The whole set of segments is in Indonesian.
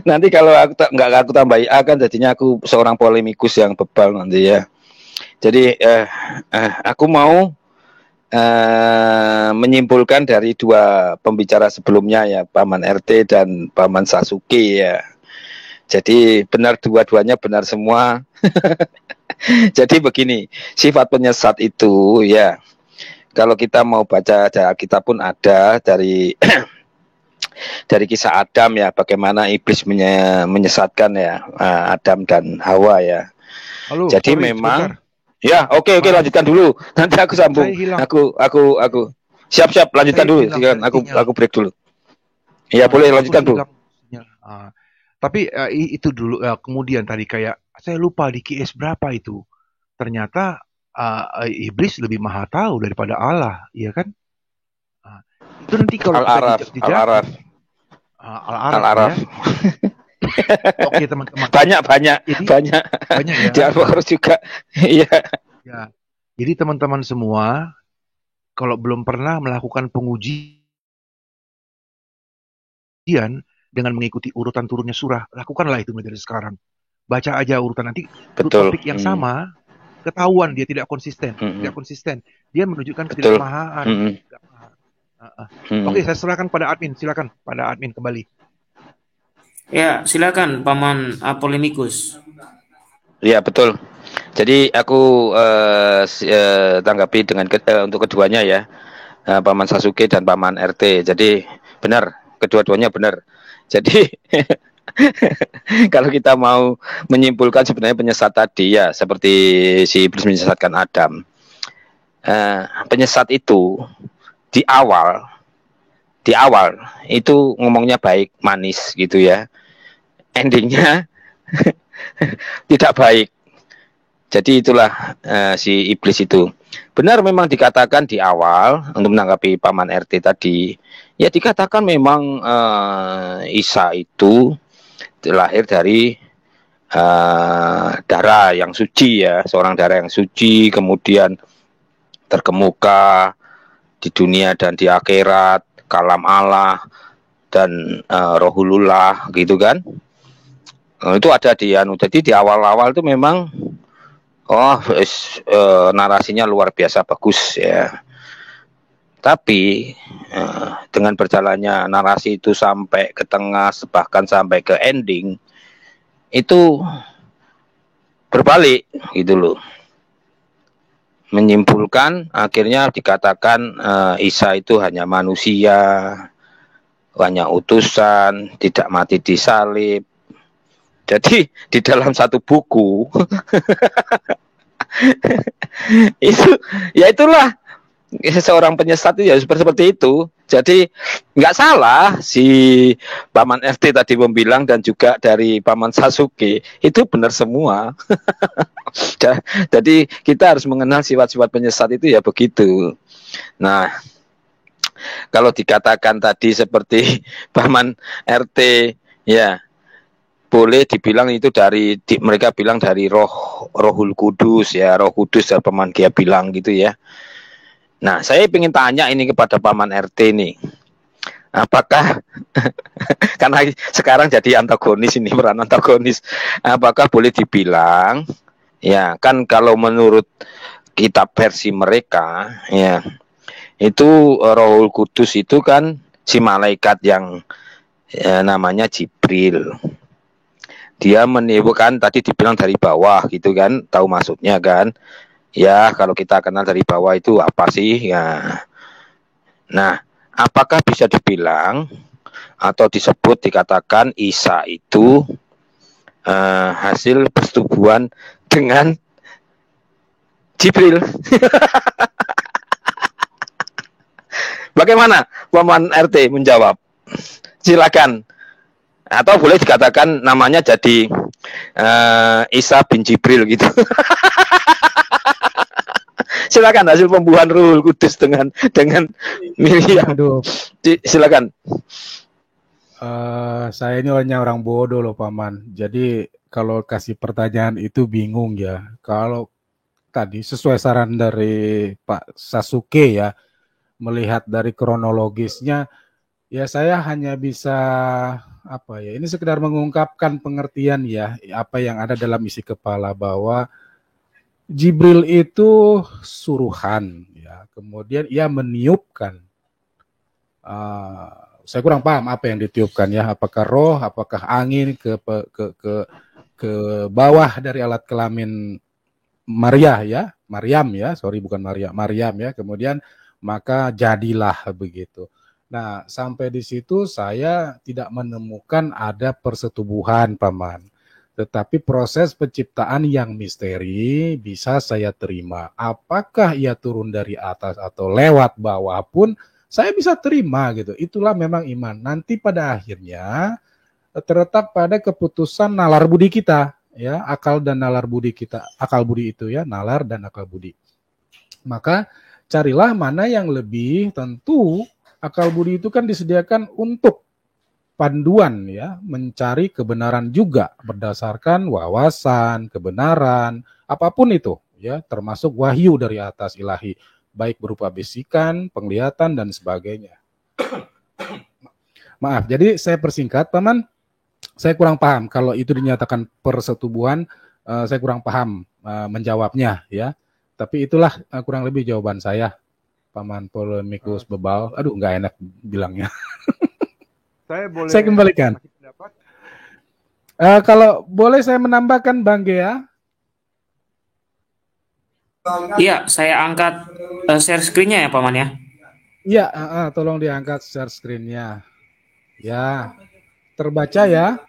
Nanti kalau nggak aku tambah IA kan jadinya aku seorang polemikus yang bebal nanti ya. Jadi aku mau menyimpulkan dari dua pembicara sebelumnya ya, Paman RT dan Paman Sasuke ya. Jadi benar dua-duanya benar semua. Jadi begini, sifat penyesat itu ya, kalau kita mau baca kita pun ada dari dari kisah Adam ya, bagaimana iblis menyesatkan ya Adam dan Hawa ya. Halo, Jadi sorry, memang sebentar. ya, oke Maaf, lanjutkan dulu. Nanti aku sambung. saya hilang, Aku siap lanjutkan saya dulu. hilang Silakan, tadi sinyal. aku break dulu. Ya boleh Aku lanjutkan bro. hilang sinyal. Tapi itu dulu, kemudian tadi kayak saya lupa di QS berapa itu. Ternyata iblis lebih maha tahu daripada Allah, iya kan? Ah, itu nanti kalau Al kita Araf, Al jejak-jejakin Araf, Al Al-Araf Araf. ya. Oke teman-teman. banyak banyak Jadi banyak banyak ya. di Al Araf juga. Iya. Ya. Jadi teman-teman semua, kalau belum pernah melakukan pengujian dengan mengikuti urutan turunnya surah, lakukanlah itu mulai dari sekarang. Baca aja urutan nanti Betul. topik yang sama, ketahuan dia tidak konsisten, tidak Hmm. konsisten. Dia menunjukkan Betul. ketidakmahaan. Hmm. Tidak maha. Hmm. Oke, saya serahkan pada admin. Silakan pada admin kembali. Ya, silakan Paman Apolemikus. Iya betul. Jadi aku tanggapi dengan untuk keduanya ya, Paman Sasuke dan Paman RT. Jadi benar, kedua-duanya benar. Jadi kalau kita mau menyimpulkan sebenarnya penyesat tadi ya, seperti si iblis menyesatkan Adam. Penyesat itu di awal, di awal itu ngomongnya baik, manis gitu ya. Endingnya tidak baik. Jadi itulah si iblis itu. Benar memang dikatakan di awal untuk menanggapi Paman RT tadi, ya dikatakan memang Isa itu lahir dari darah yang suci ya, seorang darah yang suci, kemudian terkemuka di dunia dan di akhirat, kalam Allah dan rohulullah gitu kan. Itu ada di anu. Jadi di awal-awal itu memang narasinya luar biasa bagus ya. Tapi dengan berjalannya narasi itu sampai ke tengah, bahkan sampai ke ending, itu berbalik gitu loh. Menyimpulkan akhirnya dikatakan Isa itu hanya manusia, hanya utusan, tidak mati disalib. Jadi di dalam satu buku itu ya itulah seorang penyesat itu ya seperti itu. Jadi nggak salah si Paman FT tadi membilang dan juga dari Paman Sasuke itu benar semua. Jadi kita harus mengenal sifat-sifat penyesat itu ya begitu. Nah, kalau dikatakan tadi seperti Paman RT ya boleh dibilang itu dari mereka bilang dari Rohul Kudus ya, Roh Kudus dan Paman Kia bilang gitu ya. Nah, saya ingin tanya ini kepada Paman RT nih. Apakah karena sekarang jadi antagonis ini peran antagonis, apakah boleh dibilang ya kan kalau menurut kitab versi mereka ya itu Rohul Kudus itu kan si malaikat yang namanya Jibril. Dia menimbulkan tadi dibilang dari bawah gitu kan, tahu maksudnya kan? Ya kalau kita kenal dari bawah itu apa sih ya? Nah, apakah bisa dibilang atau disebut dikatakan Isa itu hasil persetubuhan dengan Jibril? Bagaimana Paman RT menjawab? Silakan. Atau boleh dikatakan namanya jadi Isa bin Jibril gitu. Silakan hasil pembuahan Ruhul Kudus dengan Miriam. Aduh, Silakan. saya ini hanya orang bodoh loh Paman. Jadi kalau kasih pertanyaan itu bingung ya. Kalau tadi sesuai saran dari Pak Sasuke ya, melihat dari kronologisnya, Ya saya hanya bisa apa ya? Ini sekedar mengungkapkan pengertian ya apa yang ada dalam isi kepala bahwa Jibril itu suruhan ya. Kemudian ia meniupkan. Saya kurang paham apa yang ditiupkan ya. Apakah roh, apakah angin ke bawah dari alat kelamin Maryam ya, sorry bukan Maryam ya. Kemudian maka jadilah begitu. Nah, sampai di situ saya tidak menemukan ada persetubuhan, Paman. Tetapi proses penciptaan yang misteri bisa saya terima. Apakah ia turun dari atas atau lewat bawah pun saya bisa terima gitu. Itulah memang iman. Nanti pada akhirnya terletak pada keputusan nalar budi kita, ya, akal dan nalar budi kita. Akal budi itu ya, nalar dan akal budi. Maka carilah mana yang lebih tentu. Akal budi itu kan disediakan untuk panduan ya, mencari kebenaran juga berdasarkan wawasan, kebenaran, apapun itu ya, termasuk wahyu dari atas ilahi, baik berupa bisikan, penglihatan dan sebagainya. Maaf, jadi saya persingkat, Paman. Saya kurang paham kalau itu dinyatakan persetubuhan, saya kurang paham menjawabnya ya. Tapi itulah kurang lebih jawaban saya. Paman Polemikus Bebal. Aduh, nggak enak bilangnya. Saya kembalikan. Kalau boleh saya menambahkan Bang Gea. Iya, saya angkat share screen-nya ya, Paman ya. Iya, tolong diangkat share screen-nya. Ya, terbaca ya.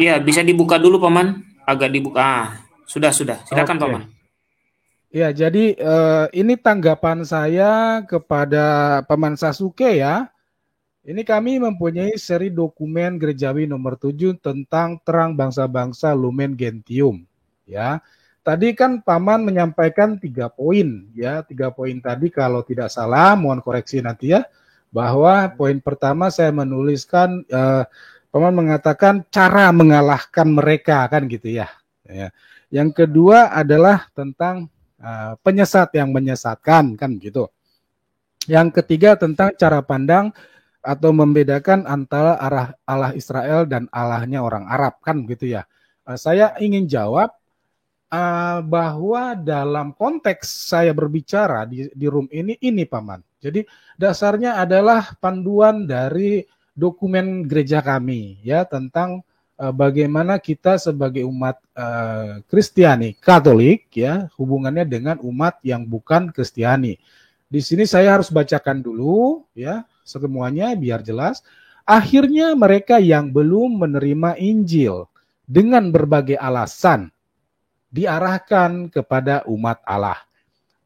Iya, bisa dibuka dulu, Paman. Agak dibuka. Sudah. Silakan, Oke. Paman. Ya, jadi ini tanggapan saya kepada Paman Sasuke ya. Ini kami mempunyai seri dokumen gerejawi nomor 7 tentang terang bangsa-bangsa Lumen Gentium. Ya, tadi kan Paman menyampaikan 3 poin. Ya, 3 poin tadi kalau tidak salah, mohon koreksi nanti ya. Bahwa poin pertama saya menuliskan, Paman mengatakan cara mengalahkan mereka kan gitu ya. Ya. Yang kedua adalah tentang penyesat yang menyesatkan kan gitu. Yang ketiga tentang cara pandang atau membedakan antara Allah Israel dan Allahnya orang Arab kan gitu ya. Saya ingin jawab bahwa dalam konteks saya berbicara di room ini Paman. Jadi dasarnya adalah panduan dari dokumen gereja kami ya tentang bagaimana kita sebagai umat Kristiani Katolik ya hubungannya dengan umat yang bukan Kristiani. Di sini saya harus bacakan dulu ya semuanya biar jelas. Akhirnya mereka yang belum menerima Injil dengan berbagai alasan diarahkan kepada umat Allah,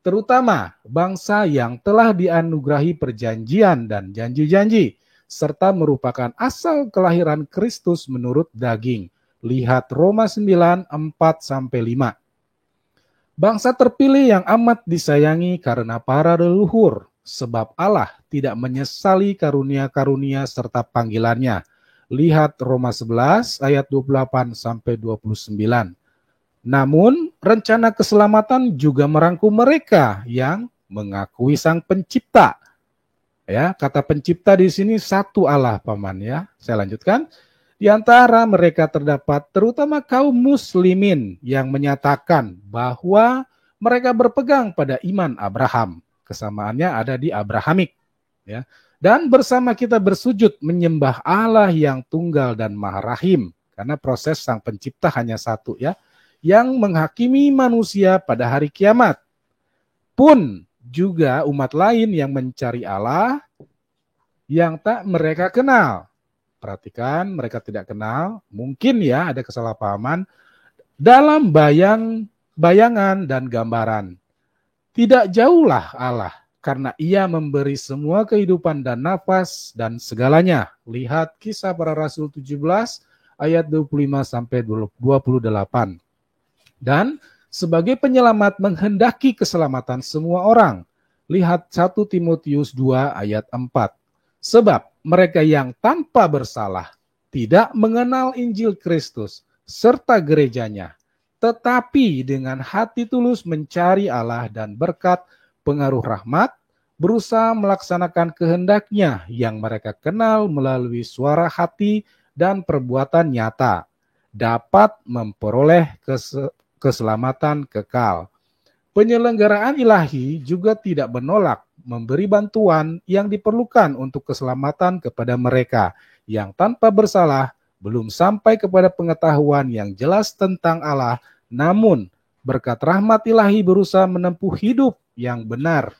terutama bangsa yang telah dianugerahi perjanjian dan janji-janji serta merupakan asal kelahiran Kristus menurut daging. Lihat Roma 9, 4-5. Bangsa terpilih yang amat disayangi karena para leluhur, sebab Allah tidak menyesali karunia-karunia serta panggilannya. Lihat Roma 11 ayat 28-29. Namun rencana keselamatan juga merangkum mereka yang mengakui Sang Pencipta. Ya, kata pencipta di sini satu Allah, Paman ya. Saya lanjutkan. Di antara mereka terdapat terutama kaum muslimin yang menyatakan bahwa mereka berpegang pada iman Abraham. Kesamaannya ada di Abrahamik. Ya. Dan bersama kita bersujud menyembah Allah yang tunggal dan maha rahim. Karena proses Sang Pencipta hanya satu ya. Yang menghakimi manusia pada hari kiamat. Pun juga umat lain yang mencari Allah yang tak mereka kenal. Perhatikan, mereka tidak kenal, mungkin ya ada kesalahpahaman dalam bayangan dan gambaran. Tidak jauhlah Allah, karena ia memberi semua kehidupan dan nafas dan segalanya. Lihat Kisah Para Rasul 17 ayat 25-28. Dan sebagai penyelamat menghendaki keselamatan semua orang. Lihat 1 Timotius 2 ayat 4. Sebab mereka yang tanpa bersalah tidak mengenal Injil Kristus serta gerejanya, tetapi dengan hati tulus mencari Allah dan berkat pengaruh rahmat, berusaha melaksanakan kehendaknya yang mereka kenal melalui suara hati dan perbuatan nyata, dapat memperoleh keselamatan kekal. Penyelenggaraan ilahi juga tidak menolak memberi bantuan yang diperlukan untuk keselamatan kepada mereka yang tanpa bersalah belum sampai kepada pengetahuan yang jelas tentang Allah, namun berkat rahmat ilahi berusaha menempuh hidup yang benar.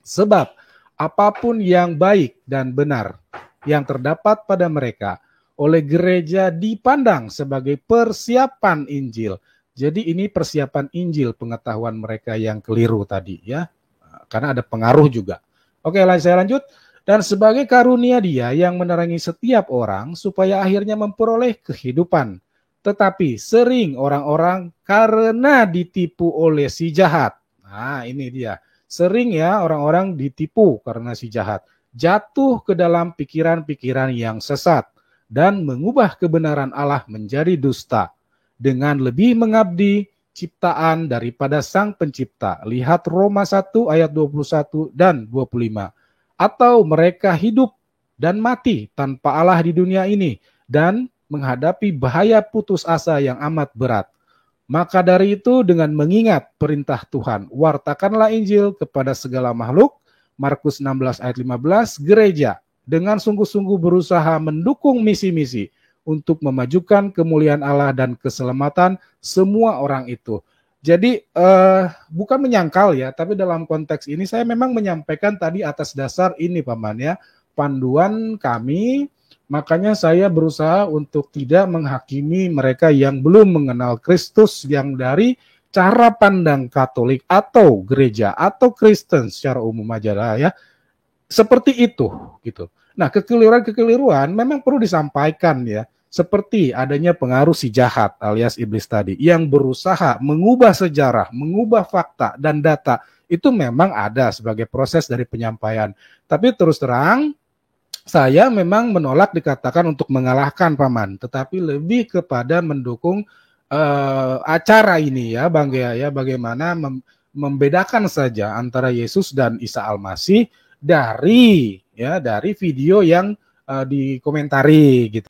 Sebab apapun yang baik dan benar yang terdapat pada mereka oleh gereja dipandang sebagai persiapan Injil. Jadi ini persiapan Injil, pengetahuan mereka yang keliru tadi ya. Karena ada pengaruh juga. Oke, saya lanjut. Dan sebagai karunia Dia yang menerangi setiap orang supaya akhirnya memperoleh kehidupan. Tetapi sering orang-orang karena ditipu oleh si jahat. Nah, ini dia. Sering ya orang-orang ditipu karena si jahat. Jatuh ke dalam pikiran-pikiran yang sesat dan mengubah kebenaran Allah menjadi dusta dengan lebih mengabdi ciptaan daripada Sang Pencipta. Lihat Roma 1 ayat 21 dan 25. Atau mereka hidup dan mati tanpa Allah di dunia ini dan menghadapi bahaya putus asa yang amat berat. Maka dari itu dengan mengingat perintah Tuhan, wartakanlah Injil kepada segala makhluk. Markus 16 ayat 15, gereja dengan sungguh-sungguh berusaha mendukung misi-misi untuk memajukan kemuliaan Allah dan keselamatan semua orang itu. Jadi bukan menyangkal ya, tapi dalam konteks ini saya memang menyampaikan tadi atas dasar ini Paman ya, panduan kami, makanya saya berusaha untuk tidak menghakimi mereka yang belum mengenal Kristus yang dari cara pandang Katolik atau gereja atau Kristen secara umum aja lah ya. Seperti itu gitu. Nah, kekeliruan memang perlu disampaikan ya. Seperti adanya pengaruh si jahat alias iblis tadi yang berusaha mengubah sejarah, mengubah fakta dan data, itu memang ada sebagai proses dari penyampaian. Tapi terus terang saya memang menolak dikatakan untuk mengalahkan Paman, tetapi lebih kepada mendukung acara ini ya Bang Gea ya, bagaimana membedakan saja antara Yesus dan Isa Al-Masih dari video yang dikomentari gitu.